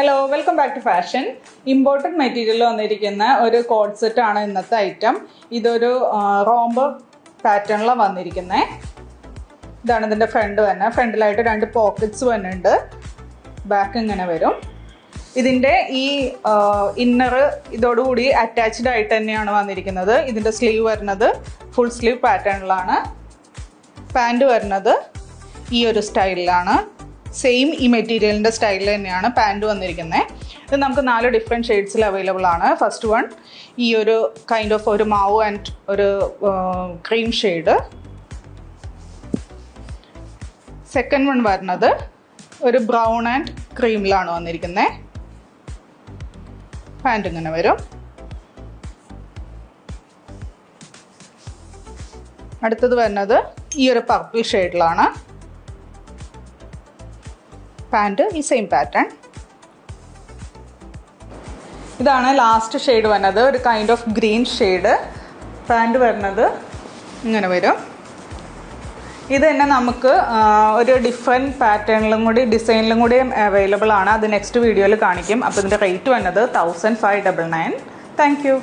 Hello welcome back to fashion. Imported material വന്നിരിക്കുന്ന ഒരു code set ആണ് ഇന്നത്തെ ഐറ്റം. ഇതൊരു റോംബ് പാറ്റേണിലാണ് വന്നിരിക്കുന്നത്. ഇതാണ് ഇതിൻ്റെ ഫ്രണ്ട് തന്നെ. ഫ്രണ്ടിലായിട്ട് 2 പോക്കറ്റ്സ് വന്നിട്ടുണ്ട്. ബാക്ക് ഇങ്ങനെ വരും. ഇതിൻ്റെ ഈ ഇന്നർ ഇതോടുകൂടി അറ്റാച്ച്ഡ് ആയിട്ട് തന്നെയാണ് വന്നിരിക്കുന്നത്. ഇതിൻ്റെ സ്ലീവ് വരുന്നത് ഫുൾ സ്ലീവ് പാറ്റേണിലാണ്. പാൻറ് വരുന്നത് ഈ ഒരു സ്റ്റൈലിലാണ്. സെയിം ഈ മെറ്റീരിയലിൻ്റെ സ്റ്റൈലിൽ തന്നെയാണ് പാൻറ് വന്നിരിക്കുന്നത്. ഇത് നമുക്ക് 4 ഡിഫറെൻറ്റ് ഷെയ്ഡ്സിൽ അവൈലബിൾ ആണ്. ഫസ്റ്റ് വൺ ഈ ഒരു കൈൻഡ് ഓഫ് ഒരു മാവ് ആൻഡ് ഒരു ക്രീം ഷെയ്ഡ്. സെക്കൻഡ് വൺ വരുന്നത് ഒരു ബ്രൗൺ ആൻഡ് ക്രീമിലാണ് വന്നിരിക്കുന്നത്. പാൻറ് ഇങ്ങനെ വരും. അടുത്തത് വരുന്നത് ഈ ഒരു പർപ്പിൾ ഷെയ്ഡിലാണ്. പാൻറ് ഈ സെയിം പാറ്റേൺ. ഇതാണ് ലാസ്റ്റ് ഷെയ്ഡ് വരുന്നത്, ഒരു kind of green shade. Pant വരുന്നത് ഇങ്ങനെ വരും. ഇത് തന്നെ നമുക്ക് ഒരു ഡിഫറെൻറ്റ് പാറ്റേണിലും കൂടി ഡിസൈനിലും കൂടി അവൈലബിൾ ആണ്. അത് നെക്സ്റ്റ് വീഡിയോയിൽ കാണിക്കും. അപ്പോൾ ഇതിൻ്റെ റേറ്റ് വരുന്നത് 1599. Thank you.